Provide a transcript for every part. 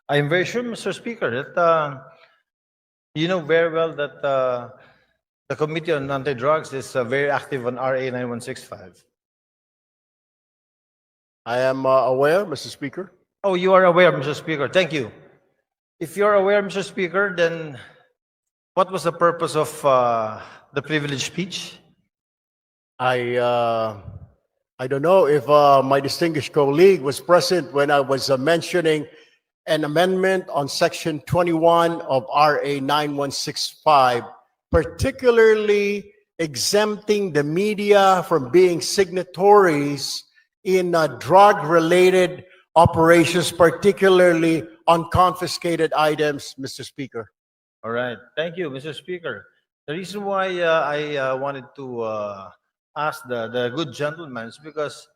I'm very sure, Mr. Speaker, that you know very well that the Committee on Anti-Drugs is very active on RA 9165. I am aware, Mr. Speaker. Oh, you are aware, Mr. Speaker. Thank you. If you're aware, Mr. Speaker, then what was the purpose of the privileged speech? I don't know if my distinguished colleague was present when I was mentioning an amendment on Section 21 of RA 9165, particularly exempting the media from being signatories in drug-related operations, particularly on confiscated items, Mr. Speaker. All right. Thank you, Mr. Speaker. The reason why I wanted to ask the good gentleman is because,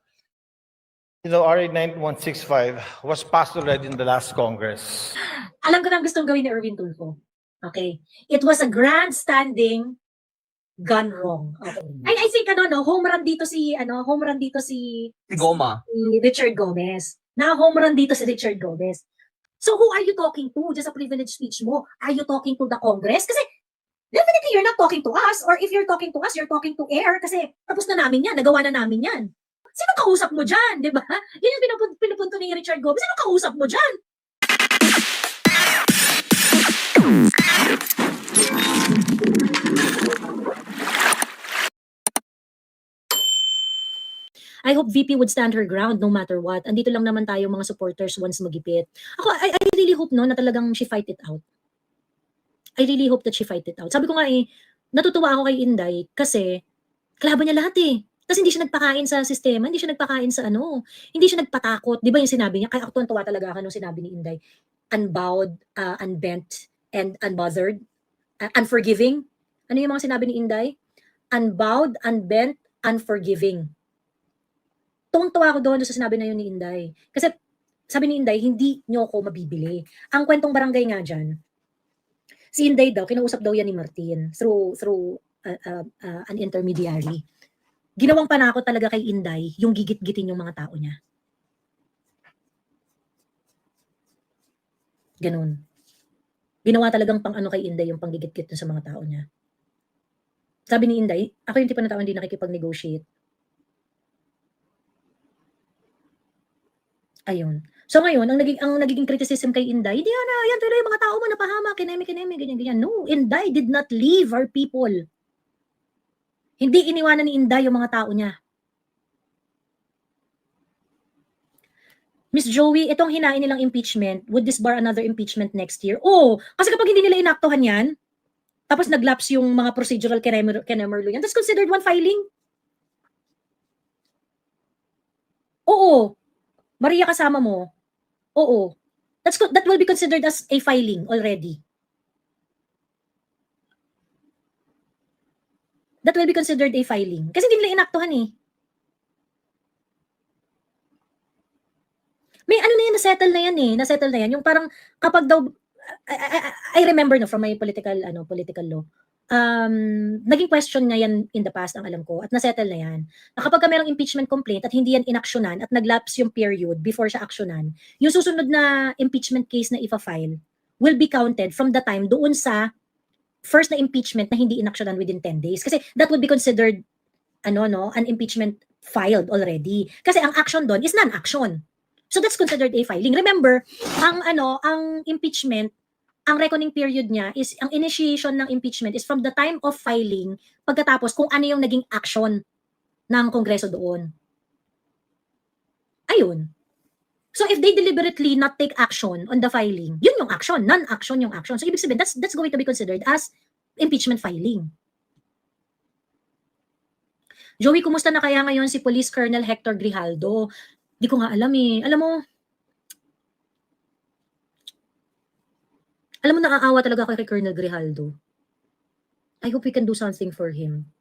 you know, RA 9165 was passed already in the last Congress. Alam ko na ang gustong gawin ni Erwin Tulfo. Okay. It was a grandstanding gone wrong. Okay. I think home run dito si Goma. si Richard Gomez. Na home run dito si Richard Gomez. So who are you talking to? Just a privilege speech mo. Are you talking to the Congress? Kasi definitely you're not talking to us, or if you're talking to us, you're talking to air kasi tapos na namin yan, nagawa na namin yan. Sino kausap mo dyan, di ba? Yun yung pinupunto ni Richard Gomez. Sino kausap mo dyan? I hope VP would stand her ground no matter what. Andito lang naman tayo mga supporters once magipit. Ako, I really hope na talagang she fight it out. I really hope that she fight it out. Sabi ko nga natutuwa ako kay Inday kasi kalaban niya lahat eh. Tapos hindi siya nagpakain sa sistema, hindi siya nagpakain sa hindi siya nagpatakot. Di ba yung sinabi niya? Kaya ako tuwa talaga ako nung sinabi ni Inday. Unbowed, unbent, and unbothered. Unforgiving. Ano yung mga sinabi ni Inday? Unbowed, unbent, unforgiving. Tuwang-tuwa ako doon sa sinabi na yun ni Inday. Kasi sabi ni Inday, hindi nyo ako mabibili. Ang kwentong barangay nga dyan, si Inday daw, kinausap daw yan ni Martin through an intermediary. Ginawang panakot talaga kay Inday yung gigit-gitin yung mga tao niya. Ganun. Ginawa talagang pang kay Inday yung panggigit-git sa mga tao niya. Sabi ni Inday, ako yung tipo na tao hindi nakikipag-negotiate. Ayun. So ngayon, ang nagiging criticism kay Inday, hindi yan tuloy mga tao mo napahama, kineme, ganyan. No, Inday did not leave our people. Hindi iniwanan ni Inday yung mga tao niya. Miss Joey, itong hinain nilang impeachment, would this bar another impeachment next year? Oo, kasi kapag hindi nila inaktuhan yan, tapos naglaps yung mga procedural kenemerlo yan, that's considered one filing. Oo. Maria, kasama mo. Oo. That will be considered as a filing already. That will be considered a filing. Kasi hindi nila inaktuhan eh. May na yan, nasettle na yan eh. Nasettle na yan. Yung parang kapag daw, I remember from my political law, naging question nga yan in the past, ang alam ko, at nasettle na yan. Na kapag mayroong impeachment complaint at hindi yan inaksyonan at naglaps yung period before siya aksyonan, yung susunod na impeachment case na ifa-file will be counted from the time doon sa first na impeachment na hindi inaksyonan within 10 days. Kasi that would be considered an impeachment filed already. Kasi ang action doon is non-action. So that's considered a filing. Remember, ang impeachment, ang reckoning period niya is, ang initiation ng impeachment is from the time of filing, pagkatapos kung ano yung naging action ng Kongreso doon. Ayun. So if they deliberately not take action on the filing, yun yung action, non-action yung action. So ibig sabihin, that's going to be considered as impeachment filing. Joey, kumusta na kaya ngayon si Police Colonel Hector Grijaldo? Di ko nga alam eh. Alam mo, naaawa talaga ako kay Colonel Grijaldo. I hope we can do something for him.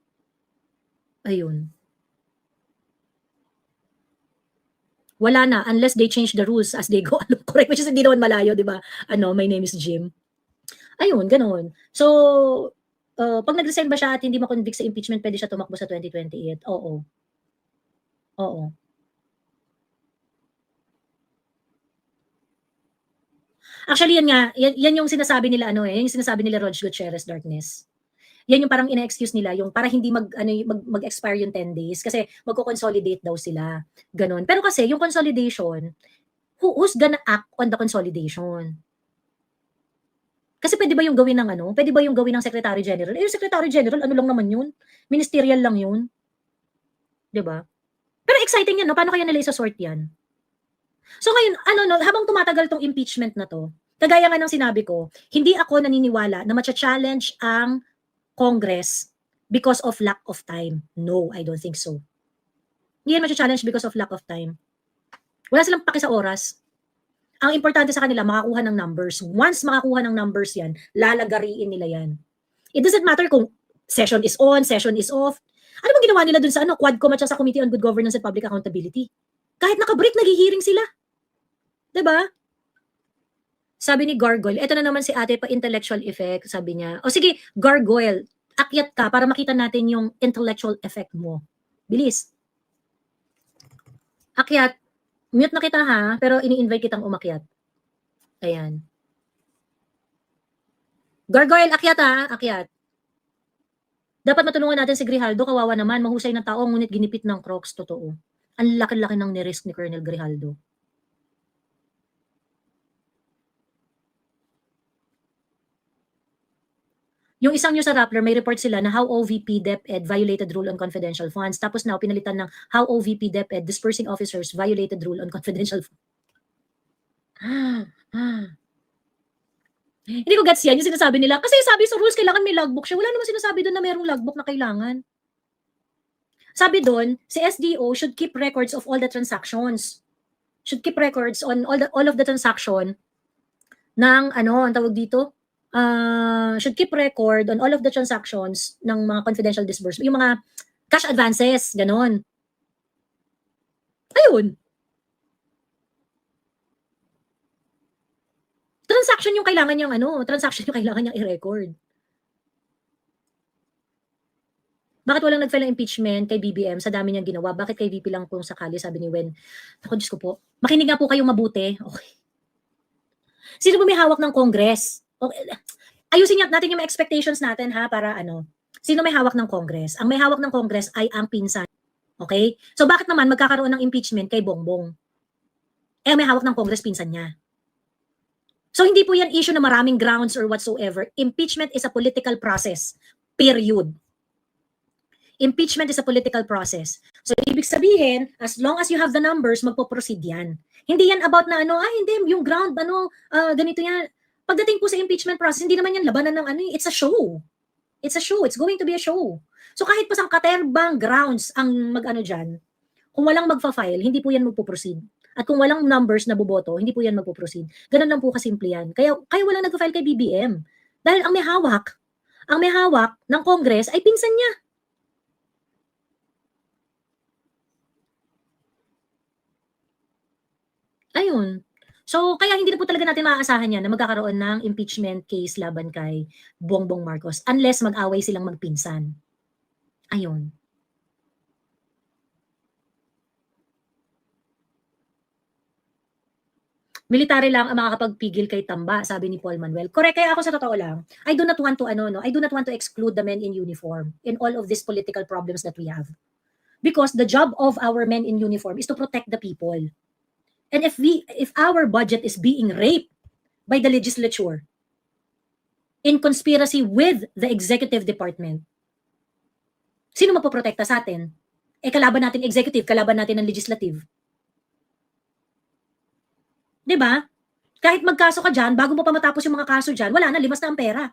Ayun. Wala na, unless they change the rules as they go. Correct, which is hindi naman malayo, di ba? My name is Jim. Ayun, ganoon. So, pag nag-resign ba siya at hindi ma-convict sa impeachment, pwede siya tumakbo sa 2028? Oo. Actually, yan nga, yan yung sinasabi nila, ano yan yung sinasabi nila Rog Gutierrez, Darkness. Yan yung parang ina-excuse nila, yung para hindi mag-expire yung 10 days kasi magko-consolidate daw sila. Ganon. Pero kasi yung consolidation, who's gonna act on the consolidation? Kasi pwede ba yung gawin ng pwede ba yung gawin ng Secretary General? Yung Secretary General, ano lang naman yun? Ministerial lang yun. 'Di ba? Pero exciting yan, no? Paano kaya nila isa-sort yan? So ngayon, habang tumatagal tong impeachment na to, kagaya nga ng sinabi ko, hindi ako naniniwala na matcha-challenge ang Congress because of lack of time. No, I don't think so. Hindi yan matcha-challenge because of lack of time. Wala silang paki sa oras. Ang importante sa kanila, makakuha ng numbers. Once makakuha ng numbers yan, lalagariin nila yan. It doesn't matter kung session is on, session is off. Ano bang ginawa nila dun sa Quadcom at sa Committee on Good Governance and Public Accountability? Kahit naka-break, naghihiring sila. 'Di ba? Sabi ni Gargoyle, eto na naman si ate pa intellectual effect, sabi niya. O sige, Gargoyle, akyat ka para makita natin yung intellectual effect mo. Bilis. Akyat. Mute na kita ha, pero ini-invite kitang umakyat. Ayan. Gargoyle, akyat ha, akyat. Dapat matulungan natin si Grijaldo, kawawa naman, mahusay ng tao, ngunit ginipit ng Crocs, totoo. Ang laki-laki ng nirisk ni Colonel Grijaldo. Yung isang news sa Rappler, may report sila na how OVP DepEd violated rule on confidential funds. Tapos now, pinalitan ng how OVP DepEd dispersing officers violated rule on confidential funds. Hindi ko gets yan, yung sinasabi nila. Kasi sabi sa rules, kailangan may logbook siya. Wala naman sinasabi doon na mayroong logbook na kailangan. Sabi doon, si SDO should keep records of all the transactions. Should keep records on all of the transaction ng, ang tawag dito? Should keep record on all of the transactions ng mga confidential disbursement. Yung mga cash advances, ganon. Ayun. Transaction yung kailangan niyang transaction yung kailangan niyang i-record. Bakit walang nag-file ng impeachment kay BBM sa dami niyang ginawa? Bakit kay VP lang kung sakali, sabi ni Wen? Ako, Diyos ko po. Makinig nga po kayong mabuti. Okay. Sino ba may hawak ng Congress? Okay. Ayusin natin yung expectations natin ha, para Sino may hawak ng Congress? Ang may hawak ng Congress ay ang pinsan. Okay? So bakit naman magkakaroon ng impeachment kay Bongbong? May hawak ng Congress, pinsan niya. So hindi po yan issue na maraming grounds or whatsoever. Impeachment is a political process. Period. Impeachment is a political process. So ibig sabihin, as long as you have the numbers, magpo-proceed yan. Hindi yan about na hindi, yung ground, ganito yan. Pagdating po sa impeachment process, hindi naman yan labanan ng it's a show. It's a show. It's going to be a show. So kahit pa sa katerbang grounds ang dyan, kung walang magfa-file, hindi po yan magpo-proceed. At kung walang numbers na boboto, hindi po yan magpo-proceed. Ganun lang po kasimple yan. Kaya walang nagfa-file kay BBM. Dahil ang may hawak ng Congress ay pinsan niya. Ayun. So, kaya hindi na po talaga natin maaasahan yan na magkakaroon ng impeachment case laban kay Bongbong Marcos unless mag-away silang magpinsan. Ayun. Military lang ang makakapagpigil kay Tamba, sabi ni Paul Manuel. Correct, kaya ako sa totoo lang, I do not want to exclude the men in uniform in all of these political problems that we have. Because the job of our men in uniform is to protect the people. And if our budget is being raped by the legislature in conspiracy with the executive department, sino mapoprotekta sa atin? Kalaban natin executive, kalaban natin ang legislative. 'Di ba? Kahit magkaso ka dyan, bago mo pa matapos yung mga kaso dyan, wala na, limas na ang pera.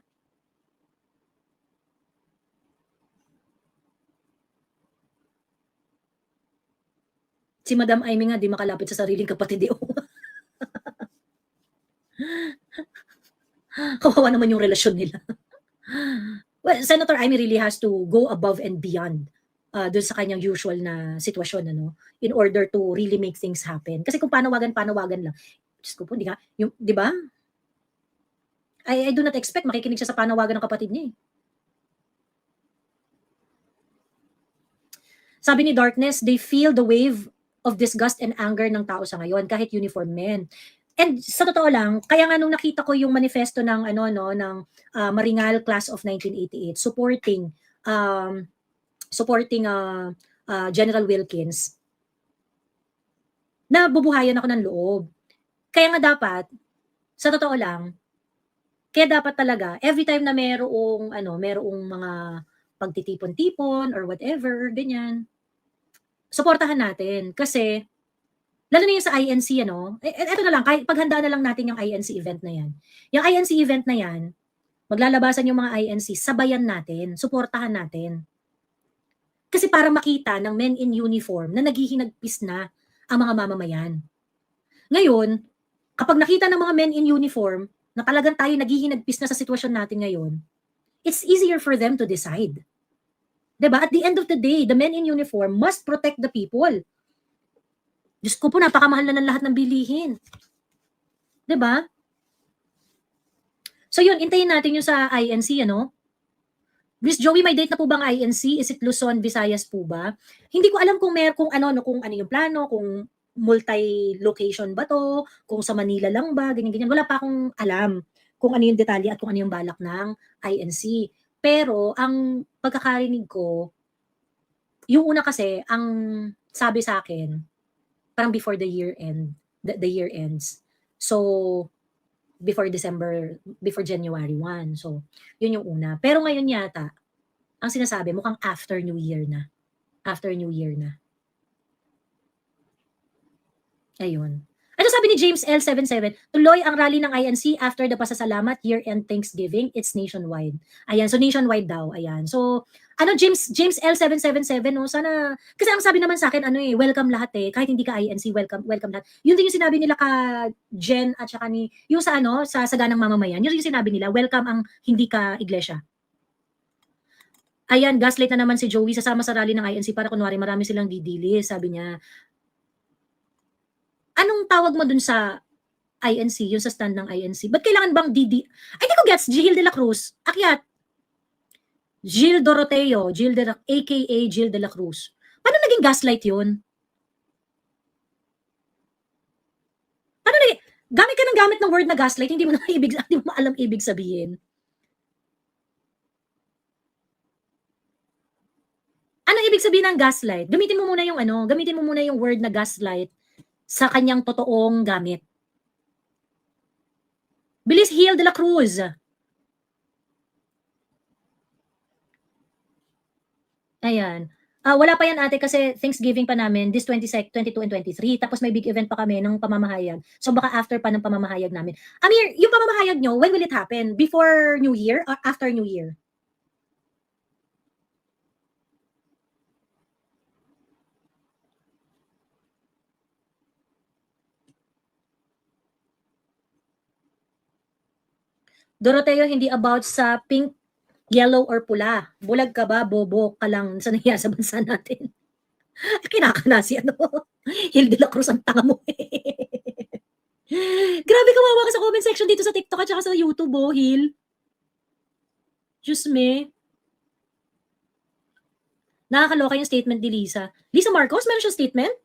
Si Madam Aimee nga di makalapit sa sariling kapatid. Kawawa naman yung relasyon nila. Well, Senator Aimee really has to go above and beyond doon sa kanyang usual na sitwasyon in order to really make things happen. Kasi kung panawagan lang. Diyos ko po, di ba? I do not expect makikinig siya sa panawagan ng kapatid niya. Sabi ni Darkness, they feel the wave of disgust and anger ng tao sa ngayon, kahit uniform men. And sa totoo lang, kaya nga nung nakita ko yung manifesto ng ano no ng Maringal Class of 1988 supporting General Wilkins, nabubuhayan ako ng loob. Kaya nga dapat, sa totoo lang, kaya dapat talaga every time na merong mga pagtitipon-tipon or whatever, ganyan, suportahan natin kasi lalo na yung sa INC eto na lang kahit paghandaan na lang natin yung INC event na yan. Yung INC event na yan, maglalabasan yung mga INC, sabayan natin, suportahan natin. Kasi para makita ng men in uniform na naghihinagpis na ang mga mamamayan. Ngayon, kapag nakita ng mga men in uniform na talagang tayo naghihinagpis na sa sitwasyon natin ngayon, it's easier for them to decide. 'Di ba? At the end of the day, the men in uniform must protect the people. Diyos ko po, napakamahal na ng lahat ng bilihin. 'Di ba? So yun, intayin natin yung sa INC, Miss Joey, may date na po bang INC? Is it Luzon, Visayas po ba? Hindi ko alam kung kung ano yung plano, kung multi-location ba to, kung sa Manila lang ba, ganyan-ganyan. Wala pa akong alam kung ano yung detalye at kung ano yung balak ng INC. Pero ang pagkakarinig ko, yung una kasi, ang sabi sa akin, parang before the year ends. So, before January 1. So, yun yung una. Pero ngayon yata, ang sinasabi, mukhang after New Year na. After New Year na. Ayun. Ano sabi ni James L77? Tuloy ang rally ng INC after the pasasalamat, year-end Thanksgiving. It's nationwide. Ayan, so nationwide daw. Ayan. So, James L777, sana, kasi ang sabi naman sa akin, welcome lahat kahit hindi ka INC, welcome lahat. Yun din yung sinabi nila ka Jen at saka yung sa Saganang Mamamayan, yun yung sinabi nila, welcome ang hindi ka iglesia. Ayan, gaslight na naman si Joey, sasama sa rally ng INC para kunwari marami silang didili, sabi niya. Anong tawag mo dun sa INC, yung sa stand ng INC? Ba't kailangan bang Ay, di ko gets, Gil de la Cruz, akyat. Gil Doroteo, aka Gil de la Cruz. Paano naging gaslight yun? Gamit ka ng gamit ng word na gaslight, hindi mo alam ibig sabihin. Ano ibig sabihin ng gaslight? Gamitin mo muna yung word na gaslight sa kanyang totoong gamit. Bilis, Gil de la Cruz. Ayan. Wala pa yan ate kasi Thanksgiving pa namin, this 22 and 23. Tapos may big event pa kami ng pamamahayag. So baka after pa ng pamamahayag namin. Amir, yung pamamahayag nyo, when will it happen? Before New Year or after New Year? Doroteo, hindi about sa pink, yellow, or pula. Bulag ka ba? Bobo ka lang sa nangyayari sa bansa natin. Kinakana si Gil de la Cruz, ang tanga mo Grabe, kawawa ka sa comment section dito sa TikTok at saka sa YouTube, Gil. Diyos me. Nakakaloka yung statement ni Lisa. Lisa Marcos, meron siyang statement?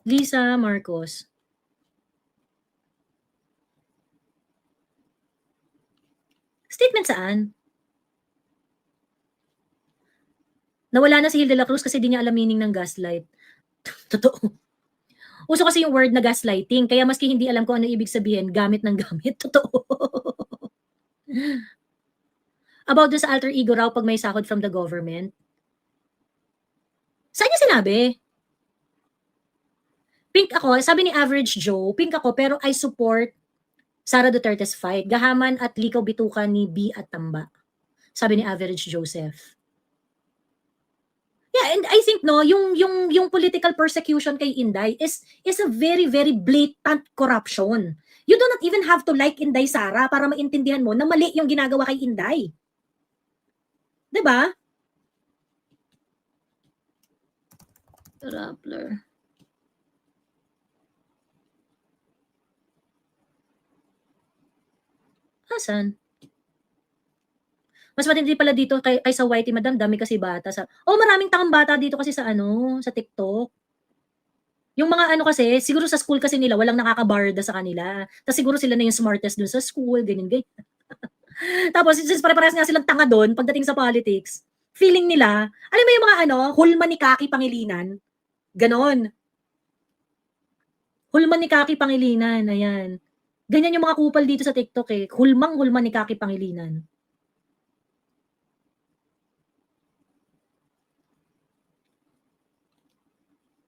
Lisa Marcos. Statement saan? Nawala na si Gil de la Cruz kasi di niya alam meaning ng gaslight. Totoo. Uso kasi yung word na gaslighting, kaya maski hindi alam ko ano ibig sabihin, gamit ng gamit. Totoo. About dun sa alter ego raw pag may sahod from the government. Saan niya sinabi? Pink ako, sabi ni Average Joe, pink ako pero I support Sara Duterte's fight. Gahaman at likaw bitukan ni B at Tamba. Sabi ni Average Joseph. Yeah, and I think yung political persecution kay Inday is a very very blatant corruption. You do not even have to like Inday Sara para maintindihan mo na mali yung ginagawa kay Inday. 'Di ba? Rappler. Asan? Mas matindi pala dito kay sa YT, madam, dami kasi bata sa maraming tangang bata dito kasi sa sa TikTok. Yung mga ano kasi, siguro sa school kasi nila, walang nakakabarda sa kanila. Tapos siguro sila na yung smartest dun sa school, ganyan, ganyan. Tapos, since pare-parehas nga silang tanga doon, pagdating sa politics, feeling nila, alam mo yung mga ano, hulma ni Kaki Pangilinan? Ganon. Hulma ni Kaki Pangilinan, ayan. Ganyan yung mga kupal dito sa TikTok eh. Hulmang-hulma ni Kaki Pangilinan.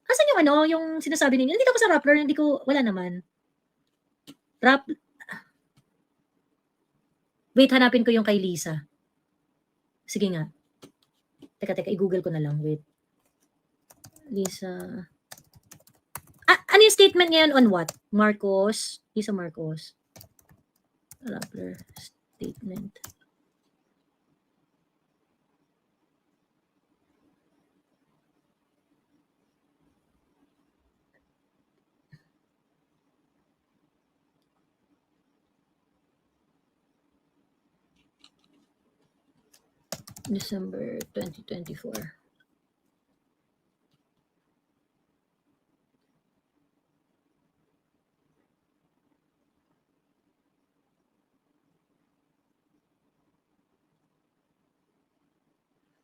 Asan yung ano, yung sinasabi ninyo? Hindi ako sa Rappler, hindi ko, wala naman. Wait, hanapin ko yung kay Lisa. Sige nga. Teka, i-google ko na lang. Wait. Lisa. Ano yung statement ngayon on what? Marcos. Lisa Marcos. Rappler statement. December 2024.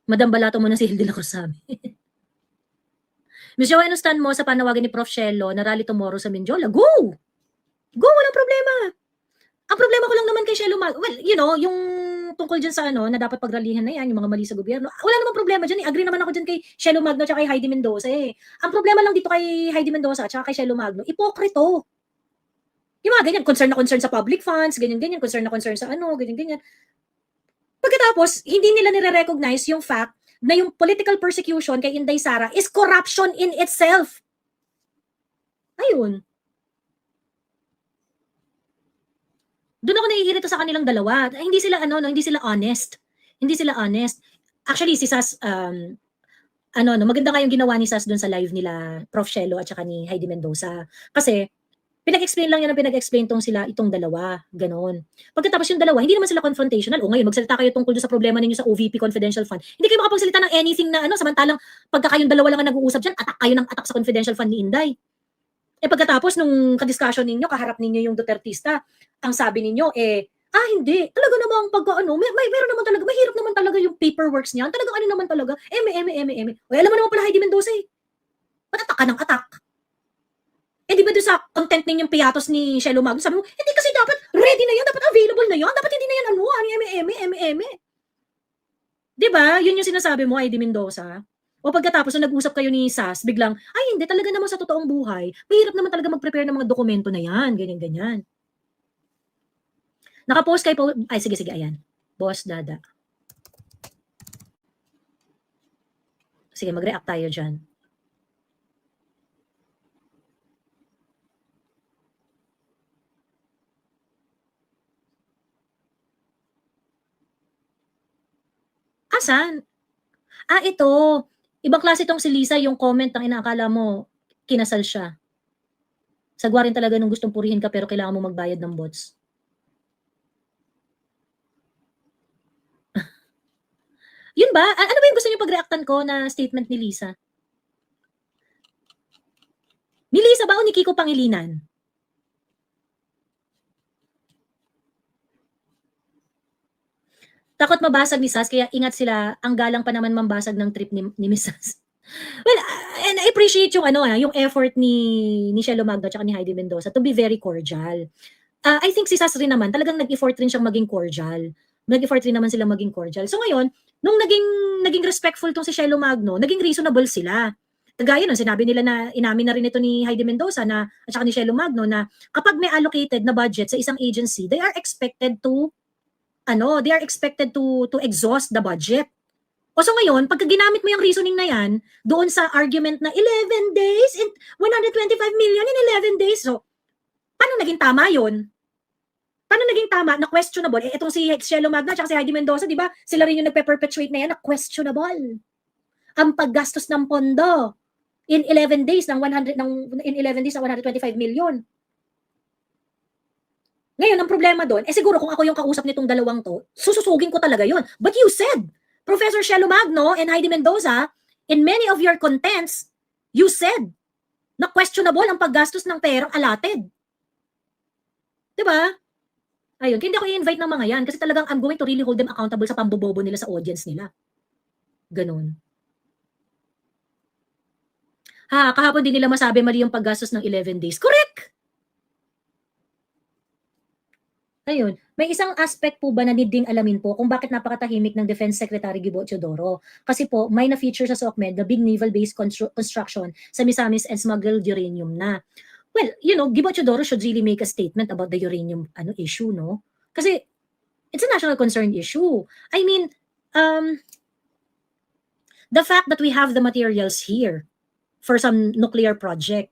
Madam Balato mo na si Hilde la Cruz sabi. Miss Joanne, stand mo sa panawagan ni Prof. Shelo na rally tomorrow sa Mindiola. Go! Go, walang problema. Ang problema ko lang naman kay Shelo Magno, well, you know, yung tungkol dyan sa ano, na dapat pagralihan na yan, yung mga mali sa gobyerno, wala namang problema dyan. Agree naman ako dyan kay Shelo Magno at kay Heidi Mendoza eh. Ang problema lang dito kay Heidi Mendoza at kay Shelo Magno, ipokrito. Yung mga ganyan, concern na concern sa public funds, ganyan-ganyan, concern na concern sa ano, ganyan-ganyan. Pagkatapos, hindi nila nire-recognize yung fact na yung political persecution kay Inday Sara is corruption in itself. Ayun. Doon ako naiirita sa kanilang dalawa. Hindi sila ano, no, hindi sila honest. Hindi sila honest. Actually, si Sas, maganda nga yung ginawa ni Sas doon sa live nila, Prof. Shelo at saka ni Heidi Mendoza. Kasi, pinag-explain lang yan ang pinag-explain itong dalawa. Ganon. Pagkatapos yung dalawa, hindi naman sila confrontational. O ngayon, magsalita kayo tungkol sa problema ninyo sa OVP Confidential Fund. Hindi kayo makapagsalita ng anything na ano, samantalang pagka kayong dalawa lang ang nag-uusap dyan, attack kayo ng attack sa Confidential Fund ni Inday. Pagkatapos nung kadiscussion ninyo, kaharap ninyo yung Dutertista, ang sabi ninyo, hindi. Talaga namang meron naman talaga, mahirap naman talaga yung paperworks niyan. Talagang ano naman talaga, O, alam mo naman pala Heidi Mendoza eh. Ba't attack ka ng attack? Di ba doon sa content ninyong piyatos ni Shelo Magno, sabi mo, hindi kasi dapat ready na yan, dapat available na yan, dapat hindi na yan Di ba? Yun yung sinasabi mo, Heidi Mendoza. O pagkatapos nung nag-usap kayo ni Sas, biglang, hindi talaga naman sa totoong buhay, mahirap naman talaga mag-prepare ng mga dokumento na yan, ganyan-ganyan. Nakapost kayo sige, ayan. Boss Dada. Sige, mag-react tayo dyan. Asan? Ito. Ibang klase tong si Lisa, yung comment ang inaakala mo, kinasal siya. Sagwa rin talaga nung gustong purihin ka pero kailangan mo magbayad ng bots. Yun ba? Ano ba yung gusto niyo pag-reactan ko na statement ni Lisa? Ni Lisa ba o ni Kiko Pangilinan? Takot mabasag ni Sas, kaya ingat sila, ang galang pa naman mambasag ng trip ni Miss Sas. Well, and I appreciate yung yung effort ni Shelo Magno at ni Heidi Mendoza to be very cordial. I think si Sas rin naman, talagang nag-effort rin siyang maging cordial. Nag-effort rin naman sila maging cordial. So ngayon, nung naging respectful tong si Shelo Magno, naging reasonable sila. Kagaya nun, sinabi nila na inamin na rin ito ni Heidi Mendoza at saka ni Shelo Magno na kapag may allocated na budget sa isang agency, they are expected to exhaust the budget. O so ngayon, pagka ginamit mo yung reasoning na yan, doon sa argument na 11 days and 125 million in 11 days, so, paano naging tama yun? Paano naging tama na questionable? Itong si Shelo Magno at si Heidi Mendoza, di ba? Sila rin yung nagpe-perpetuate na yan na questionable. Ang paggastos ng pondo in 11 days ng 125 million. Ngayon, ang problema doon, siguro kung ako yung kausap nitong dalawang to, sususugin ko talaga yun. But you said, Professor Shelo Magno and Heidi Mendoza, in many of your contents, you said na questionable ang paggastos ng perang allotted. 'Di ba? Ayun, hindi ako i-invite ng mga yan kasi talagang I'm going to really hold them accountable sa pambobobo nila sa audience nila. Ganun. Kahapon din nila masabi mali yung paggastos ng 11 days. Correct! Ayun, may isang aspect po ba na need ding alamin po kung bakit napakatahimik ng Defense Secretary Gibo Teodoro? Kasi po, may na-feature sa SOCMED na big naval-based construction sa Misamis and smuggled uranium na. Well, Gibo Teodoro should really make a statement about the uranium issue, no? Kasi it's a national concern issue. I mean, the fact that we have the materials here for some nuclear project,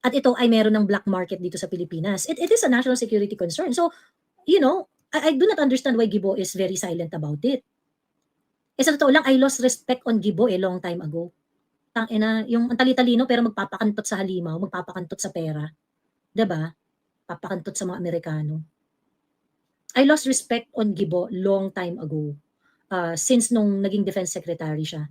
at ito ay meron ng black market dito sa Pilipinas, it is a national security concern. So, I do not understand why Gibo is very silent about it. Sa totoo lang, I lost respect on Gibo long time ago. Tangina, yung ang tali-talino pero magpapakantot sa halimaw, magpapakantot sa pera. 'Di ba? Papakantot sa mga Amerikano. I lost respect on Gibo long time ago. Since nung naging defense secretary siya.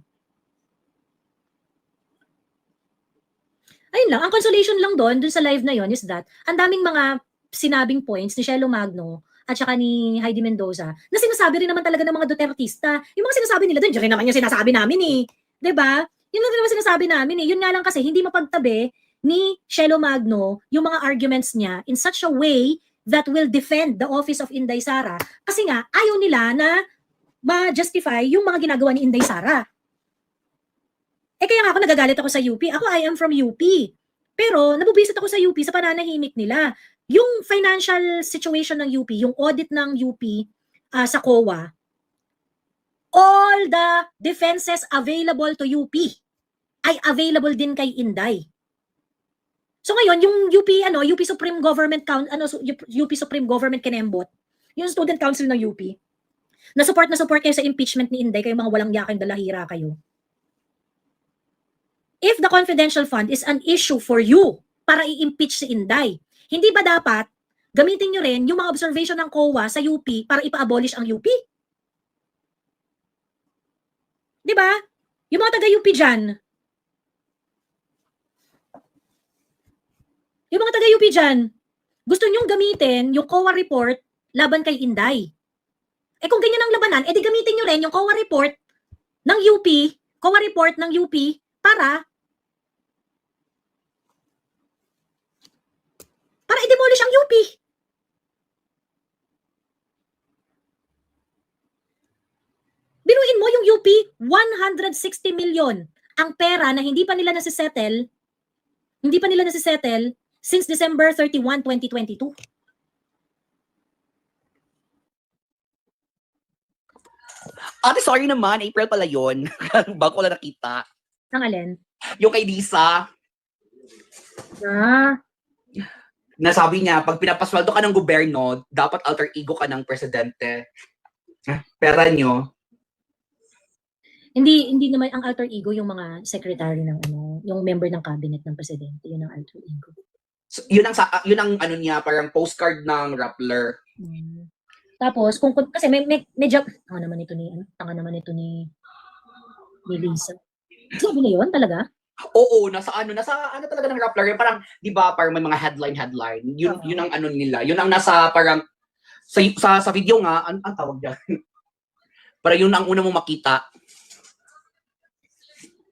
Ayun lang, ang consolation lang dun sa live na yon is that ang daming mga sinabing points ni Shelo Magno at saka ni Heidi Mendoza na sinasabi rin naman talaga ng mga Dutertista. Yung mga sinasabi nila dun, yun rin naman yung sinasabi namin eh. 'Di ba? Yun lang naman sinasabi namin eh. Yun nga lang kasi hindi mapagtabi ni Shelo Magno yung mga arguments niya in such a way that will defend the office of Inday Sara kasi nga ayaw nila na ma-justify yung mga ginagawa ni Inday Sara. Kaya nga ako nagagalit ako sa UP. Ako, I am from UP. Pero, nabubisit ako sa UP sa pananahimik nila. Yung financial situation ng UP, yung audit ng UP sa COA, all the defenses available to UP ay available din kay Inday. So ngayon, yung UP Supreme Government UP Supreme Government Kinembot, yung Student Council ng UP, na support kayo sa impeachment ni Inday, kayo mga walang yaking dalahira kayo. If the confidential fund is an issue for you para i-impeach si Inday, hindi ba dapat gamitin nyo rin yung mga observation ng COA sa UP para ipa-abolish ang UP? Di ba? Yung mga taga-UP dyan, gusto nyong gamitin yung COA report laban kay Inday. Kung ganyan ang labanan, edi gamitin nyo rin yung COA report ng UP para i-demolish ang UP. Binuin mo yung UP, 160 million ang pera na hindi pa nila nasisettle since December 31, 2022. Ate, sorry naman, April pala yun. Bago ko lang nakita. Ang alin? Yung kay Lisa, nasabi niya, pag pinapasweldo ka ng gobyerno, dapat alter ego ka ng presidente. Pera nyo. Hindi naman ang alter ego yung mga secretary ng yung member ng cabinet ng presidente, yun ang alter ego. So, yun ang ano niya, parang postcard ng Rappler. Tapos kasi medyo tanga naman ito ni Lisa. Sabi na yun talaga? Oo, nasa talaga ng Rappler. Parang, di ba, parang may mga headline. Yun ang ano nila. Yun ang nasa parang, sa video nga, ang tawag dyan. Para yun ang una mong makita.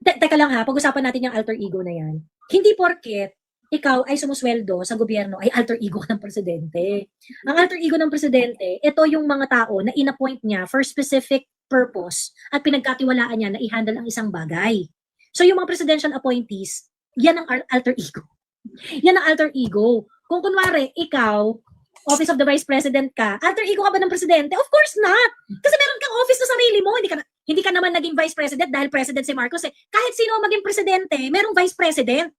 Teka lang pag-usapan natin yung alter ego na yan. Hindi porket ikaw ay sumusweldo sa gobyerno ay alter ego ng presidente. Ang alter ego ng presidente, ito yung mga tao na inappoint niya for specific purpose at pinagkatiwalaan niya na i-handle ang isang bagay. So yung mga presidential appointees, yan ang alter ego. Yan ang alter ego. Kung kunwari, ikaw, Office of the Vice President ka, alter ego ka ba ng presidente? Of course not! Kasi meron kang office na sarili mo. Hindi ka naman naging Vice President dahil President si Marcos eh. Kahit sino maging presidente, merong Vice President.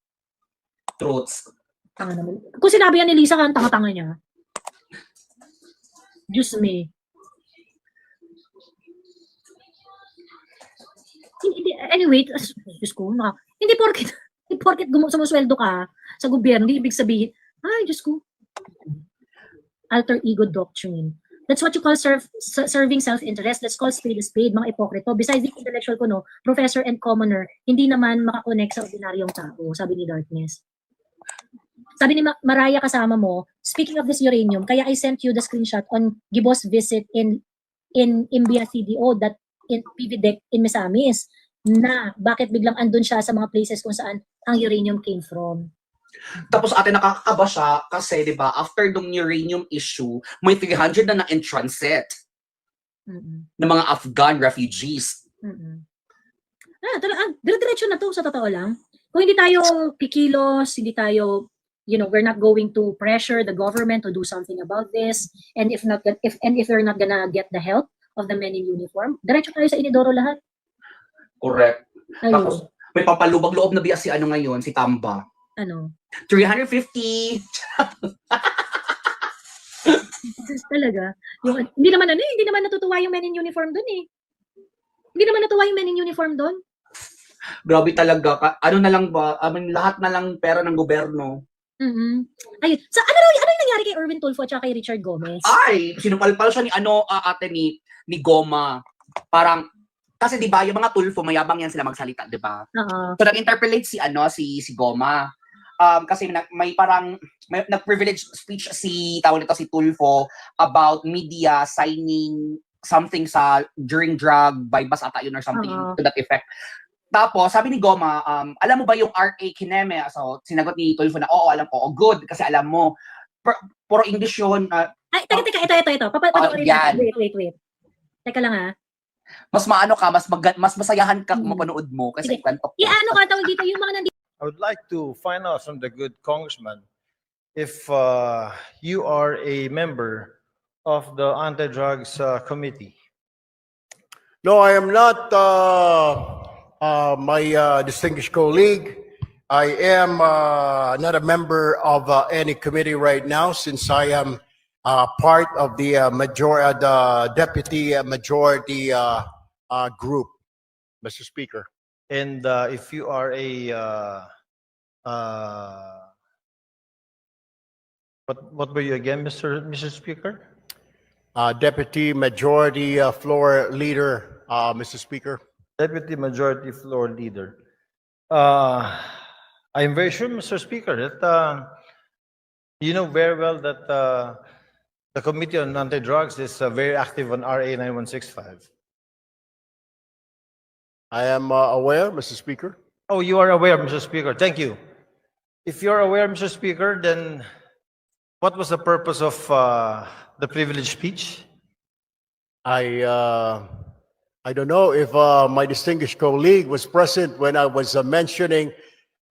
Truths. Tanga naman. Kung sinabi yan ni Lisa, ang tanga-tanga niya. Diyos me. Anyway, Diyos ko, hindi porket sumusweldo ka sa gobyerno, hindi ibig sabihin, ay, Diyos ko, alter ego doctrine. That's what you call serving self-interest. Let's call spade a spade, mga ipokrito. Besides the intellectual ko, no, professor and commoner, hindi naman makakonect sa ordinaryong tao, sabi ni Darkness. Sabi ni Maraya kasama mo, speaking of this uranium, kaya I sent you the screenshot on Gibos visit in Imbia CDO that in PVDEC in Misamis na bakit biglang andun siya sa mga places kung saan ang uranium came from. Tapos ate nakakakaba siya kasi 'di ba after dong uranium issue, may 300 na in transit ng mga Afghan refugees. Dire-diretso na to sa totoo lang. Kung hindi tayo kikilos, hindi tayo, we're not going to pressure the government to do something about this, and if they're not gonna get the help of the men in uniform, diretso tayo sa inidoro lahat. Correct. Ayun. Tapos may papalubag-loob na biya si ano ngayon, si Tamba. Ano? 350. Talaga. Hindi naman natutuwa yung men in uniform doon eh. Hindi naman natuwa yung men in uniform doon. Grabe talaga. Ano na lang ba? Lahat na lang pera ng gobyerno. Ayun. So ano yung nangyari kay Erwin Tulfo at kay Richard Gomez? Ay, sinupalpal siya ni ate ni Goma. Parang kasi 'di ba, yung mga Tulfo mayabang yan sila magsalita, 'di ba? Oo. So nag-interpolate si Goma. Kasi may nag-privilege speech si Tulfo about media signing something during drug bypass ata yun or something to that effect. Tapos sabi ni Goma, alam mo ba yung RA Kineme? So sinagot ni Tulfo na oo, alam ko. Oh, good kasi alam mo. Puro English yun. Ay, teka, ito. Papanoorin yan. natin. Wait. Teka lang ha. Mas maano ka, mas masayahan ka kung mapanood mo kasi Sige. ikwento ko. Ano ka tawag dito yung mga nandito? I would like to find out from the good congressman if you are a member of the anti-drugs committee. No, I am not, my distinguished colleague. I am not a member of any committee right now since I am part of the deputy majority group, Mr. Speaker. And if you are what were you again, Mr. Speaker? Deputy Majority Floor Leader, Mr. Speaker. Deputy Majority Floor Leader. I'm very sure, Mr. Speaker, that you know very well that the Committee on Anti-Drugs is very active on RA 9165. I am aware, Mr. Speaker. Oh, you are aware, Mr. Speaker. Thank you. If you're aware, Mr. Speaker, then what was the purpose of the privileged speech? I don't know if my distinguished colleague was present when I was mentioning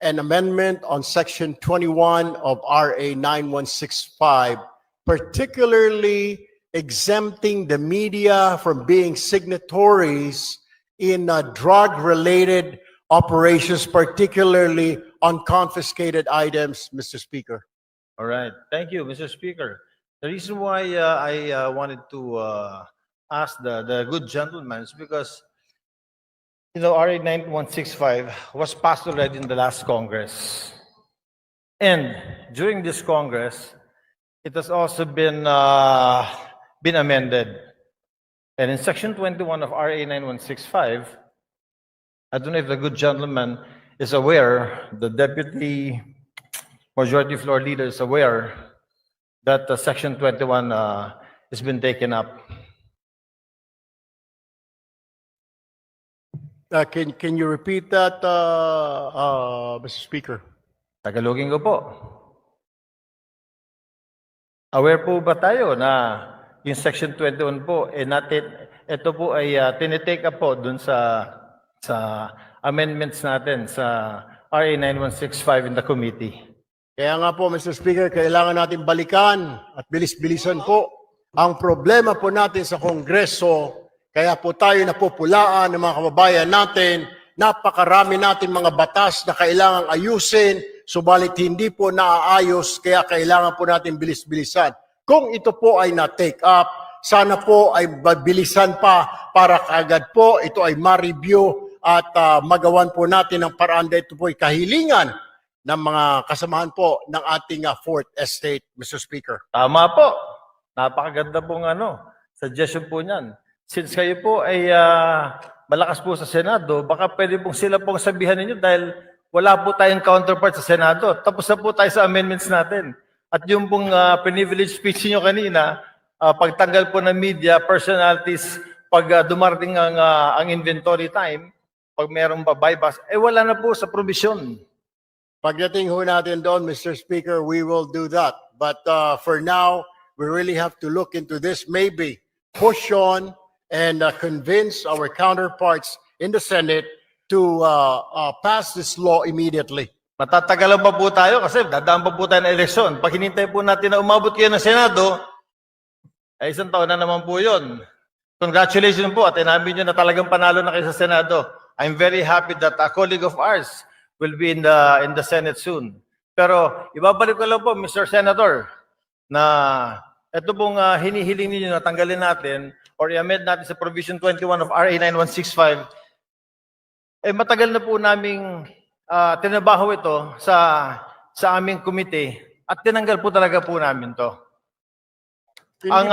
an amendment on Section 21 of RA 9165, particularly exempting the media from being signatories in drug-related operations, particularly on confiscated items, Mr. Speaker. All right. Thank you, Mr. Speaker. The reason why I wanted to ask the good gentleman is because, RA 9165 was passed already in the last Congress. And during this Congress, it has also been amended. And in Section 21 of RA 9165, I don't know if the good gentleman is aware, the Deputy Majority Floor Leader is aware that Section 21 has been taken up. Can you repeat that, Mr. Speaker? Tagalogin ko po. Aware po ba tayo na yung Section 21 po, ito po ay tinitake up po dun sa amendments natin sa RA 9165 in the committee. Kaya nga po, Mr. Speaker, kailangan natin balikan at bilis-bilisan po ang problema po natin sa Kongreso. Kaya po tayo napupulaan ng mga kababayan natin. Napakarami natin mga batas na kailangang ayusin, subalit hindi po naaayos, kaya kailangan po natin bilis-bilisan. Kung ito po ay na-take up, sana po ay bilisan pa para kaagad po ito ay ma-review at magawan po natin ang paraan dahil ito po ay kahilingan ng mga kasamahan po ng ating Fourth Estate, Mr. Speaker. Tama po. Napakaganda pong suggestion po niyan. Since kayo po ay malakas po sa Senado, baka pwede pong sila pong sabihan ninyo dahil wala po tayong counterpart sa Senado. Tapos na po tayo sa amendments natin. At yung pong privilege speech niyo kanina, pagtanggal po ng media, personalities, pag dumarating ang inventory time, pag mayroong buybacks, wala na po sa provision. Pagdating ho natin doon, Mr. Speaker, we will do that. But for now, we really have to look into this, maybe push on and convince our counterparts in the Senate to pass this law immediately. Matatagalan pa po tayo kasi dadaan pa po tayo ng eleksyon. Pag hinintay po natin na umabot kayo ng Senado, ay isang taon na naman po yun. Congratulations po at inamin nyo na talagang panalo na kayo sa Senado. I'm very happy that a colleague of ours will be in the Senate soon. Pero ibabalik ko lang po, Mr. Senator, na ito pong hinihiling ninyo na tanggalin natin or i-amend natin sa Provision 21 of RA 9165, matagal na po naming tinabaho ito sa aming komite at tinanggal po talaga po namin to. Ang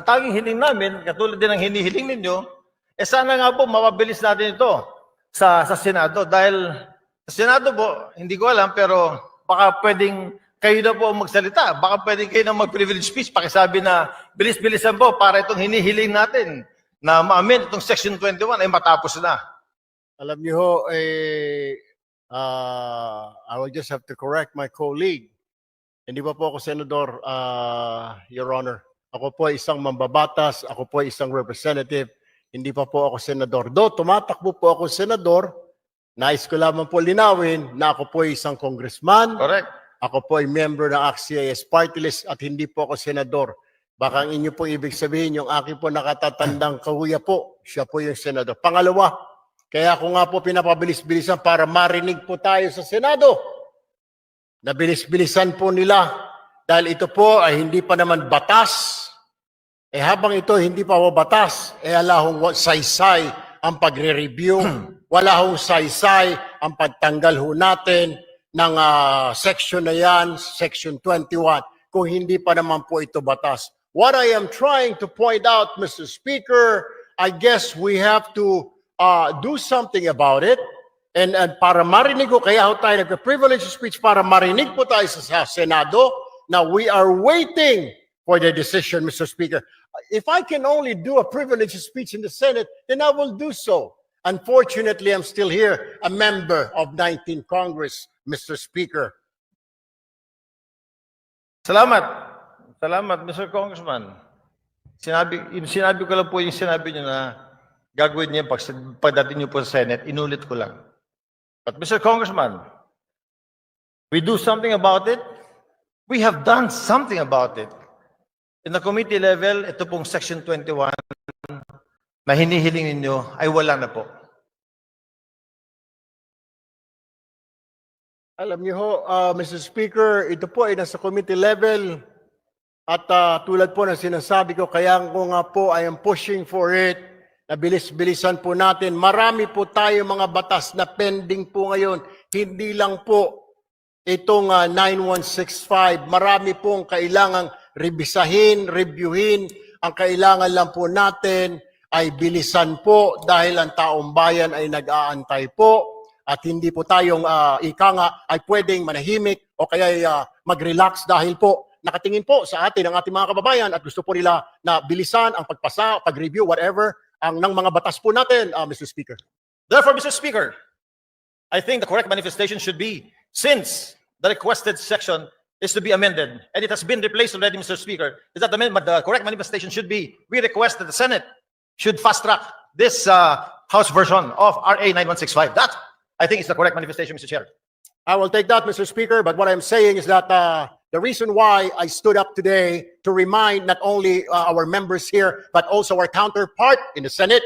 tanging hiling namin, katulad din ng hinihiling ninyo, sana nga po mapabilis natin ito sa Senado dahil sa Senado po, hindi ko alam pero baka pwedeng kayo na po ang magsalita. Baka pwedeng kayo na mag-privilege speech. Pakisabi na bilis-bilisan po para itong hinihiling natin na ma-amend itong Section 21 ay matapos na. Alam niyo ho, I will just have to correct my colleague. Hindi pa po ako senador, Your Honor. Ako po ay isang mambabatas, ako po ay isang representative, hindi pa po ako senador. Do, tumatakbo po ako senador, nais ko lamang po linawin na ako po ay isang congressman. Correct. Ako po ay member ng AXIS Party List at hindi po ako senador. Baka ang inyo po ibig sabihin, yung aking po nakatatandang kahuya po, siya po yung senador. Pangalawa, kaya ako nga po pinapabilis-bilisan para marinig po tayo sa Senado. Nabilis-bilisan po nila dahil ito po ay hindi pa naman batas. Habang ito hindi pa po batas, ala hong saysay ang pagre-review, wala hong saysay ang pagtanggal ho natin ng section na yan, Section 21, kung hindi pa naman po ito batas. What I am trying to point out, Mr. Speaker, I guess we have to do something about it. And para marinig ko, kaya ho tayo nagka-privilege speech para marinig po tayo sa Senado. Now, we are waiting for the decision, Mr. Speaker. If I can only do a privilege speech in the Senate, then I will do so. Unfortunately, I'm still here, a member of 19th Congress, Mr. Speaker. Salamat. Salamat, Mr. Congressman. Sinabi ko lang po yung sinabi niyo na gagawin niyo pagdating niyo po sa Senate. Inulit ko lang. But Mr. Congressman, we do something about it. We have done something about it. In the committee level, ito pong Section 21 na hinihiling ninyo ay wala na po. Alam niyo ho, Mr. Speaker, ito po ay nasa committee level at tulad po ng sinasabi ko, kaya ko nga po I am pushing for it, na bilis-bilisan po natin. Marami po tayo mga batas na pending po ngayon. Hindi lang po itong 9165. Marami pong kailangang revisahin, reviewin. Ang kailangan lang po natin ay bilisan po dahil ang taong bayan ay nag-aantay po. At hindi po tayong ika nga ay pwedeng manahimik o kaya mag-relax dahil po nakatingin po sa atin ang ating mga kababayan at gusto po nila na bilisan ang pagpasa, pag-review, whatever, ang ng mga batas po natin, Mr. Speaker. Therefore, Mr. Speaker, I think the correct manifestation should be, since the requested section is to be amended, and it has been replaced already, Mr. Speaker, is that the correct manifestation should be, we request that the Senate should fast-track this House version of RA 9165. That, I think, is the correct manifestation, Mr. Chair. I will take that, Mr. Speaker, but what I'm saying is that the reason why I stood up today to remind not only our members here, but also our counterpart in the Senate,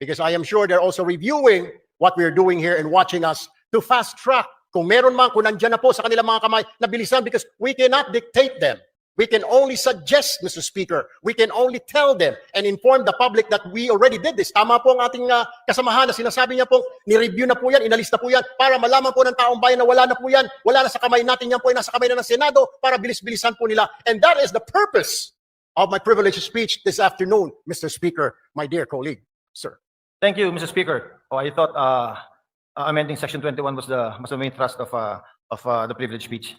because I am sure they're also reviewing what we're doing here and watching us, to fast track. Kung meron man, kung nandyan na po sa kanilang mga kamay, na bilisan, because we cannot dictate them. We can only suggest, Mr. Speaker. We can only tell them and inform the public that we already did this. Tama po ang ating kasamahan na sinasabi niya po, ni-review na po yan, inalis na po yan, para malaman po ng taong bayan na wala na po yan, wala na sa kamay natin yan po, nasa kamay na ng Senado, para bilis-bilisan po nila. And that is the purpose of my privileged speech this afternoon, Mr. Speaker, my dear colleague, sir. Thank you, Mr. Speaker. Oh, I thought amending Section 21 was the main thrust of the privilege speech.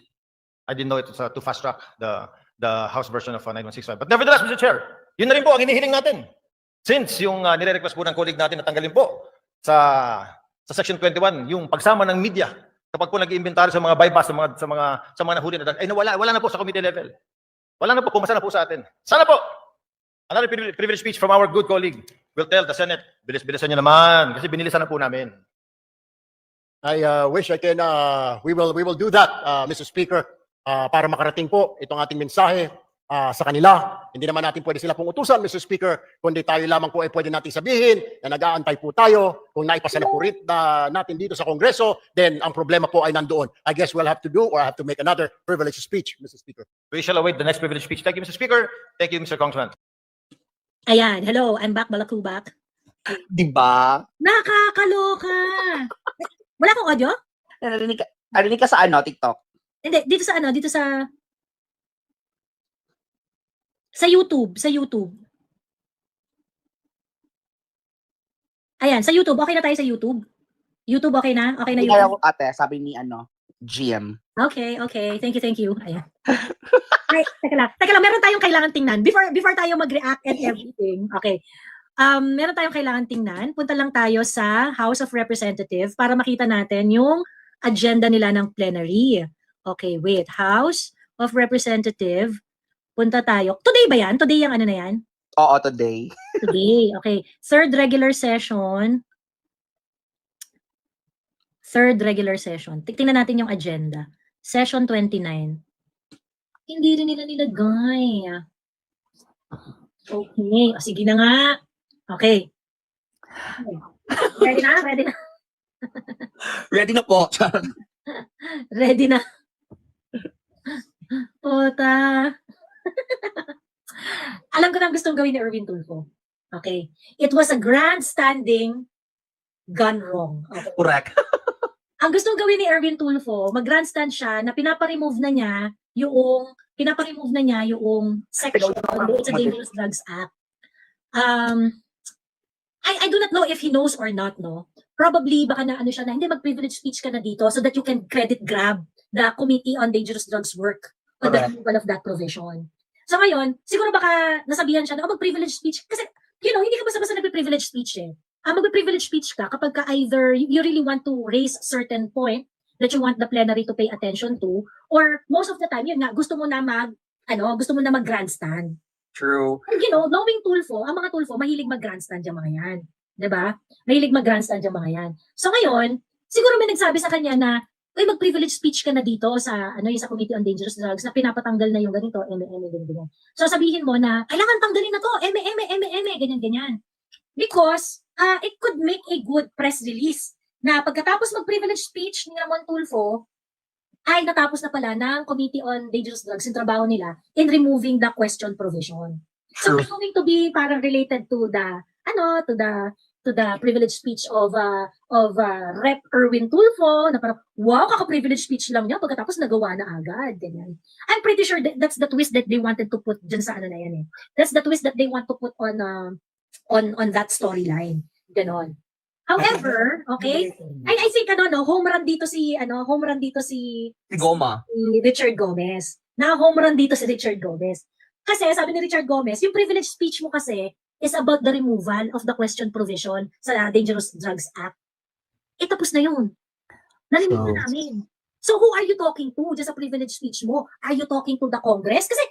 I didn't know it was to fast track the House version of 9165. But nevertheless, Mr. Chair, yun na rin po ang hinihiling natin. Since yung nire-request po ng colleague natin na tanggalin po sa Section 21, yung pagsama ng media kapag po nag-iimbentario sa mga bypass, sa mga nahuli na ay wala na po sa committee level. Wala na po, pumasa na po sa atin. Sana po, another privilege speech from our good colleague will tell the Senate, bilis-bilisan nyo naman kasi binilisan na po namin. I wish I can, we will do that, Mr. Speaker, para makarating po itong ating mensahe sa kanila. Hindi naman natin pwede sila pong utusan, Mr. Speaker, kundi tayo lamang po ay pwede natin sabihin na nag-aantay po tayo. Kung naipasa na po rin natin dito sa Kongreso, then ang problema po ay nandoon. I guess we'll have to do or have to make another privilege speech, Mr. Speaker. We shall await the next privilege speech. Thank you, Mr. Speaker. Thank you, Mr. Congressman. Ayan, hello, I'm back, Balakubak. Diba? Nakakaloka! Wala kang audio? Narinig ka sa TikTok? Hindi, dito sa YouTube, Ayan, sa YouTube, okay na tayo sa YouTube? YouTube, okay na? Okay na Hindi YouTube? kaya ate, sabi ni GM. Okay. Thank you. Ayan. Ay, teka lang, meron tayong kailangan tingnan. Before tayo mag-react and everything, okay. Meron tayong kailangan tingnan. Punta lang tayo sa House of Representatives para makita natin yung agenda nila ng plenary. Okay, wait. House of Representative. Punta tayo. Today ba yan? Today yung ano na yan? Oo, today. Today. Okay. Third regular session. Tingnan natin yung agenda. Session 29. Hindi rin nila nilagay. Okay. O, sige na nga. Okay. Ready na? Ready na po. Ready na. Ota. Alam ko na ang gustong gawin ni Erwin Tulfo. Okay. It was a grandstanding gone wrong. Okay. Correct. Ang gustong gawin ni Erwin Tulfo, mag-grandstand siya na pinapa-remove na niya yung section doon sa Dangerous Drugs Act. I do not know if he knows or not, no? Probably baka na ano siya na hindi mag-privilege speech ka na dito so that you can credit grab the Committee on Dangerous Drugs work on the removal of that provision. So ngayon, siguro baka nasabihan siya na mag-privilege speech kasi hindi ka basta-basta nag-privilege speech eh. Mag-privilege speech ka kapag ka either you really want to raise certain point that you want the plenary to pay attention to or most of the time yun nga gusto mo na mag-grandstand. True. And knowing Tulfo, ang mga Tulfo, mahilig mag-grandstand yung mga yan. Diba? Mahilig mag-grandstand yung mga yan. So ngayon, siguro may nagsabi sa kanya na, mag-privilege speech ka na dito sa Committee on Dangerous Drugs na pinapatanggal na yung ganito, ganyan. So sabihin mo na, kailangan tanggalin na to, ganyan. Because, it could make a good press release na pagkatapos mag-privilege speech ni Ramon Tulfo, ay natapos na pala ng Committee on Dangerous Drugs yung trabaho nila in removing the question provision. So it's going to be parang related to the privilege speech of Rep. Erwin Tulfo na parang wow, kaka-privilege speech lang niya pagkatapos nagawa na agad. Ganyan. I'm pretty sure that's the twist that they wanted to put dyan sa That's the twist that they want to put on that storyline. Ganon. However, okay, I think home run dito si Goma. Richard Gomez. Home run dito si Richard Gomez. Kasi sabi ni Richard Gomez, yung privilege speech mo kasi is about the removal of the question provision sa Dangerous Drugs Act. Tapos na yun. Narinig na namin. So who are you talking to dyan sa privilege speech mo? Are you talking to the Congress? Kasi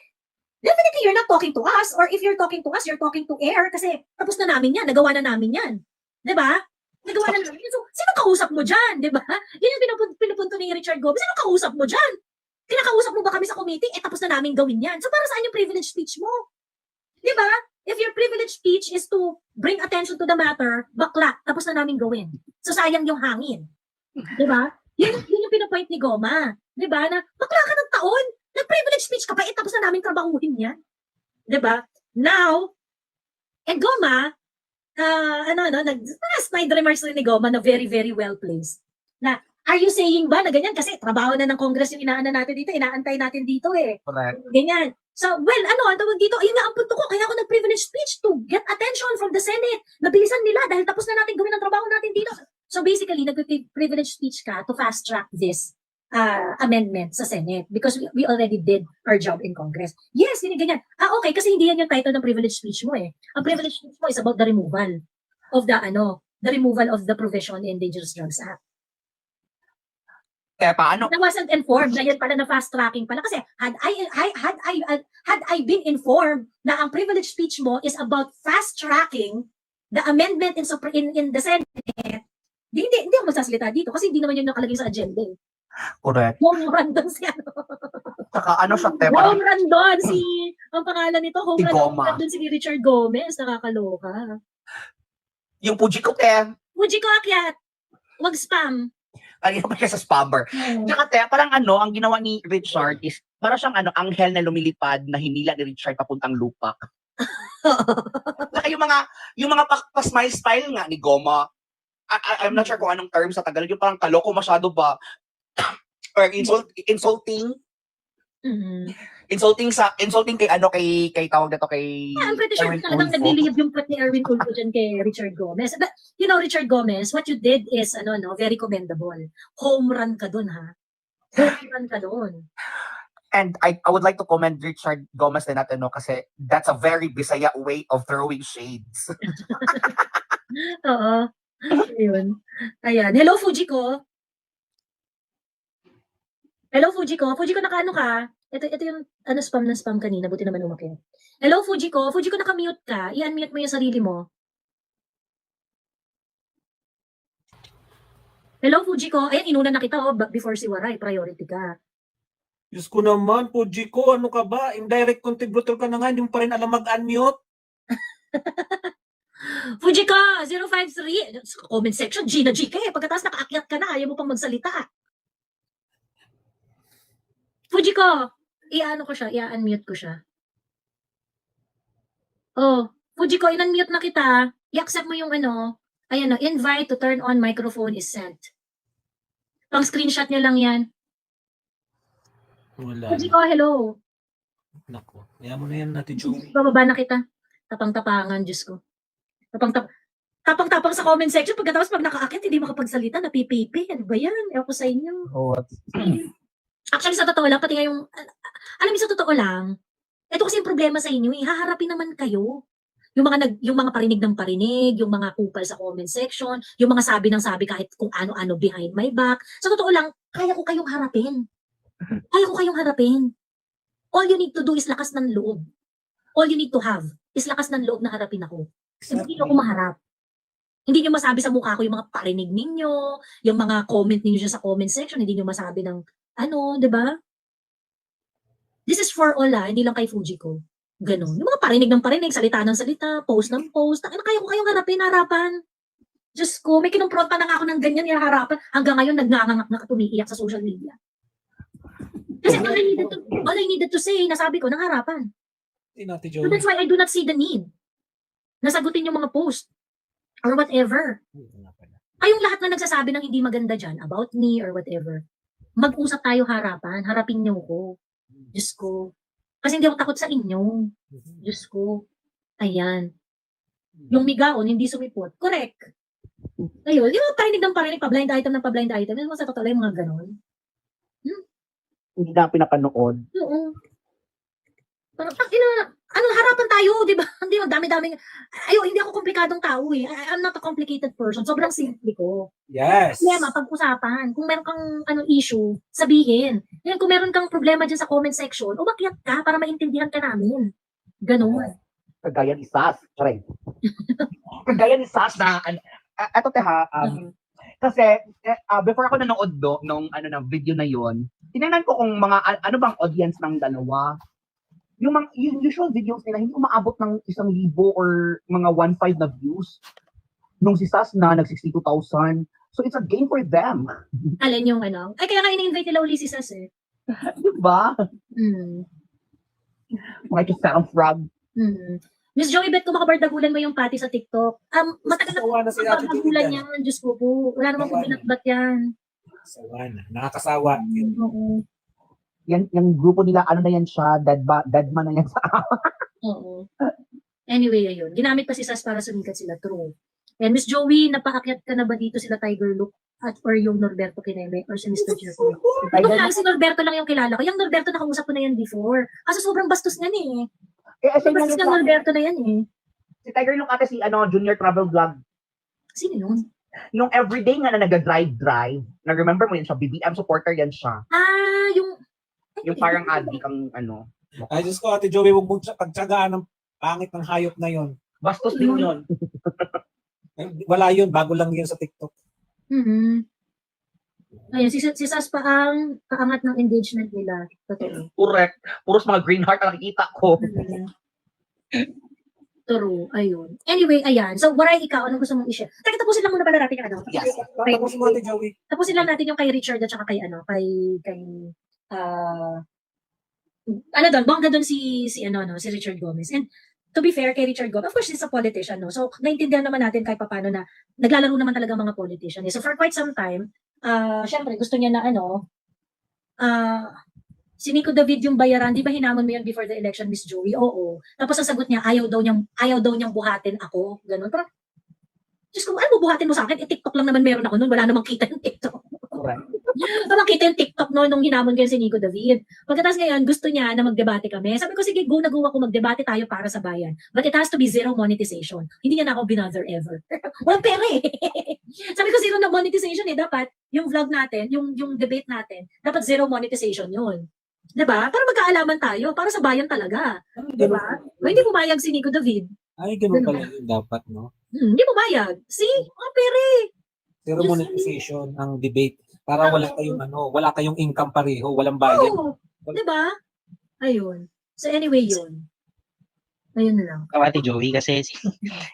definitely you're not talking to us, or if you're talking to us, you're talking to air kasi tapos na namin yan, nagawa na namin yan. Diba? Nagawa na namin yan. So, sino kausap mo dyan? Diba? Yun yung pinupunto ni Richard Gomez. Sino kausap mo dyan? Kinakausap mo ba kami sa committee? Tapos na namin gawin yan. So, para saan yung privilege speech mo? Diba? If your privilege speech is to bring attention to the matter, bakla, tapos na namin gawin. So, sayang yung hangin. Diba? Yun yung pinapoint ni Goma. Diba? Na bakla ka ng taon. Nag-privilege speech ka pa, tapos na namin trabahuhin yan. 'Di ba? Now, Goma, snide remarks rin ni Goma na very, very well placed. Na, are you saying ba na ganyan? Kasi trabaho na ng Congress yung inaano natin dito, inaantay natin dito eh. Correct. Ganyan. So, well, ang tawag dito, yun nga ang punto ko, kaya ako nag-privilege speech to get attention from the Senate. Nabilisan nila dahil tapos na natin gawin ang trabaho natin dito. So basically, nag-privilege speech ka to fast track this amendment sa Senate because we already did our job in Congress. Yes, ganyan. Okay, kasi hindi yan yung title ng privilege speech mo eh. Ang privilege speech mo is about the removal of the provision in Dangerous Drugs Act. Kaya paano? I wasn't informed na yan pala na fast tracking pala kasi had I been informed na ang privilege speech mo is about fast tracking the amendment in the Senate, hindi ako magsasalita dito kasi hindi naman yun nakalagay sa agenda eh. Correct. Home run doon si Saka ano siya, te, Home run doon ang pangalan nito, home Si Goma. run doon si Richard Gomez, nakakaloka. yung Fuji ko, te, Fuji ko akyat, wag spam. kanina pa siya sa spammer. Tsaka, te, parang ang ginawa ni Richard is, para siyang anghel na lumilipad na hinila ni Richard papuntang lupa. Saka yung mga pa-smile-smile nga ni Goma, I'm not sure kung anong term sa Tagalog, yung parang kaloko masyado ba? Or insulting kay tawag na to kay I'm pretty sure Erwin talagang Tulfo. naglilihib yung put ni Erwin Tulfo dyan kay Richard Gomez. But, Richard Gomez, what you did is, very commendable. Home run ka dun, ha? Home run ka dun. And I would like to commend Richard Gomez din natin, kasi that's a very Bisaya way of throwing shades. Oo. Ayun. Ayan. Hello, Fujiko. Hello, Fujiko. Fujiko, nakaano ka? Ito yung spam kanina. Buti naman umakit. Hello, Fujiko. Fujiko, nakamute ka. I-unmute mo yung sarili mo. Hello, Fujiko. Ayan, inuna na kita, before si Waray. Priority ka. Diyos ko naman, Fujiko, ano ka ba? Indirect contributor ka na nga, hindi mo pa rin alam mag-unmute. Fujiko, 053. Comment section, Gina G ka eh. Pagkatapos nakaakyat ka na, ayaw mo pang magsalita. Fujiko, i-unmute ko siya. Oh, Fujiko, in-unmute na kita. I-accept mo yung invite to turn on microphone is sent. Pang screenshot niya lang yan. Wala. Fujiko, hello. Nako, kaya mo na yan natin, Joey. Bababa na kita. Tapang-tapangan, Diyos ko. Tapang-tapang sa comment section. Pagkatapos pag nakaakit, hindi makapagsalita, napipipi. Ano ba yan? Ewan ko sa inyo. Actually, sa totoo lang, pati nga alam mo, sa totoo lang, ito kasi yung problema sa inyo, haharapin naman kayo. Yung mga parinig ng parinig, yung mga kupal sa comment section, yung mga sabi ng sabi kahit kung ano-ano behind my back. Sa totoo lang, kaya ko kayong harapin. All you need to do is lakas ng loob. All you need to have is lakas ng loob na harapin ako. Hindi ako maharap. Hindi nyo masabi sa mukha ko yung mga parinig ninyo, yung mga comment ninyo sa comment section, hindi nyo masabi ng di ba? This is for all, hindi lang kay Fujiko. Ganon. Yung mga parinig ng parinig, salita ng salita, post ng post, kaya ko kayong harapan. Diyos ko, may kinumpronta na nga ako ng ganyan, harapan. Hanggang ngayon, nagnangangak na tumiiyak sa social media. Kasi all I needed to say, nasabi ko, ng harapan. Hindi natin, So Joey. that's why I do not see the need na sagutin yung mga post or whatever. Kayong lahat na nagsasabi ng hindi maganda dyan about me or whatever, mag-usap tayo harapan, harapin niyo ko. Diyos ko. Kasi hindi ako takot sa inyo. Diyos ko. Ayan. Yung migaon, hindi sumipot. Correct. Ayun, yung parinig ng parinig, pa-blind item ng pa-blind item, yung sa totoo yung mga ganon. Hindi na pinapanood. Oo. Parang, harapan tayo, di ba? Hindi, dami-daming, hindi ako komplikadong tao eh. I'm not a complicated person. Sobrang simple ko. Yes. Problema, pag-usapan. Kung meron kang issue, sabihin. Yan, kung meron kang problema dyan sa comment section, umakyat ka para maintindihan ka namin. Ganon. Kagaya ni Sas. Sorry. Kagaya ni Sas na, eto kasi, before ako nanood nung video na yon, tinignan ko kung ano bang audience ng dalawa. Yung usual videos nila, hindi umaabot ng 1,000 or mga 1.5 na views. Nung si Sas na, nag-62,000. So it's a game for them. Alin yung kaya nga in-invite nila uli si Sas eh. Diba? Mm. Mga kisang frog. Mm. Miss Joey, bet kung makabardagulan mo yung pati sa TikTok. Matagal na Sawa na si Ate Joey bardagulan dyan. yan. Diyos ko po. Wala namang Sawa na. binatbat yan. Sawa na. Nakakasawa. Oo. Yan, yung grupo nila, ano na yan siya, dead man na yan sa Oo. Anyway, ayun. Ginamit pa si Sas para sumikat sila. True. And Miss Joey, napaakyat ka na ba dito sila Tiger Look at or yung Norberto Kineme or si Mr. Jeffrey? Ito lang, si Norberto lang yung kilala ko. Yung Norberto nakausap ko na yan before. Kasi sobrang bastos niyan eh. Same lang Bastos yung ng Norberto na yan eh. si Tiger Look ate si Junior Travel Vlog. Sino yun? Yung everyday nga na nag-drive. Nag-remember mo yun siya, BBM supporter yan siya. Yung parang addict ang Ay, Diyos ko, Ate Joey, huwag mong pagtsagaan ng pangit ng hayop na yon. bastos din yun. Wala yun, bago lang yun sa TikTok. Mhm. Ayun, si Sas pa ang kaangat ng engagement nila. Totoo. Correct. Puros mga green heart ang nakikita ko. Mhm. True. Ayun. Anyway, ayan. So, Waray, ikaw, anong gusto mong i-share? Teka, tapusin lang muna pala natin yung ano. Yes. Tapos mo, Ate Joey. Tapusin lang natin yung kay Richard at saka kay bongga doon si Richard Gomez. And to be fair kay Richard Gomez, of course, he's a politician, no? So, naintindihan naman natin kahit paano na naglalaro naman talaga mga politician. So, for quite some time, syempre, gusto niya na si Nico David yung bayaran, di ba hinamon mo yan before the election, Miss Joey? Oo. Tapos ang sagot niya, ayaw daw niyang buhatin ako. Ganun. Pero, Diyos ko, ano buhatin mo sa akin? TikTok lang naman meron ako noon. Wala namang kita yung TikTok. Correct. Wala kita yung TikTok noon nung hinamon ko si Nico David. Pagkatapos ngayon, gusto niya na magdebate kami. Sabi ko, sige, go na go ako magdebate tayo para sa bayan. But it has to be zero monetization. Hindi niya na ako binother ever. Walang pera eh. Sabi ko, zero na monetization eh. Dapat, yung vlog natin, yung debate natin, dapat zero monetization yun. Diba? Para magkaalaman tayo. Para sa bayan talaga. Diba? O, hindi pumayag si Nico David. Ay, ganun pala yun dapat, no? Hindi pumayag. See? Mga pera eh. Zero monetization ang debate para wala kayong income pareho, walang bayad. Oo. Diba? Ayun. So anyway, yun. Ayun na lang. Ate Joey kasi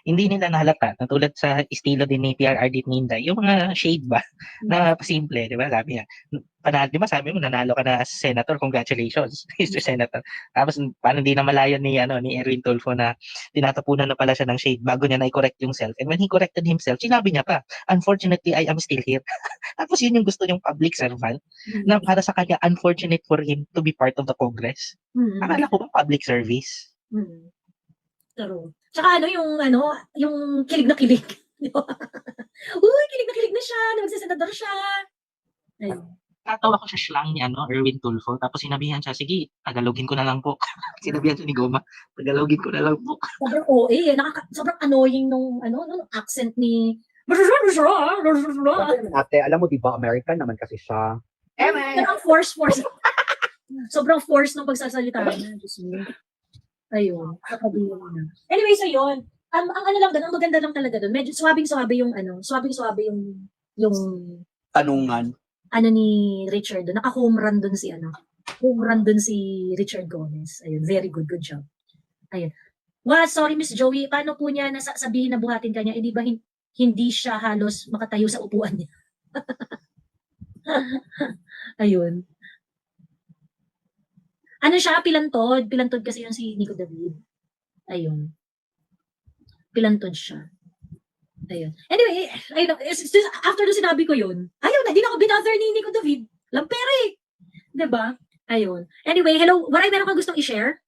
hindi nila nahalata na tulad sa estilo din ni PRRD at Ninday, yung mga shade ba na simple, di ba? Sabi niya, di ba sabi mo nanalo ka na as senator, congratulations, Mr. Senator. Tapos parang hindi na malayo ni Erwin Tulfo na tinatapunan na pala siya ng shade bago niya na-correct yung self. And when he corrected himself, sinabi niya pa, unfortunately, I am still here. Tapos yun yung gusto yung public servant na para sa kanya, unfortunate for him to be part of the Congress. Akala ko ba public service? True. Tsaka yung kilig na kilig. Uy, kilig na kilig na siya, nagsisenador siya. Ayun. Tatawa ko sa slang ni Erwin Tulfo. Tapos sinabihan siya, sige, Tagalogin ko na lang po. Sinabihan siya ni Goma, Tagalogin ko na lang po. Sobrang OA eh. Sobrang annoying nung accent ni Ate, alam mo, di ba, American naman kasi siya. Sobrang force. Sobrang force ng pagsasalita niya. Diyos mo. Ayun. Kakabilang na. Anyway, so yun. Ang ano lang doon, ang maganda lang talaga doon. Medyo swabing-swabe yung Tanungan. ni Richard doon. Naka-home run doon home run doon si Richard Gomez. Ayun, very good job. Ayun. Sorry Miss Joey, paano po niya sabihin na buhatin kanya? Hindi ba hindi siya halos makatayo sa upuan niya? Ayun. Ano siya? Pilantod. Pilantod kasi yun si Nico David. Ayun. Pilantod siya. Ayun. Anyway, after nung sinabi ko yun, ayaw na, di na ako binother ni Nico David. Lampere eh. Diba? Ayun. Anyway, hello. Waray, meron kang gustong i-share?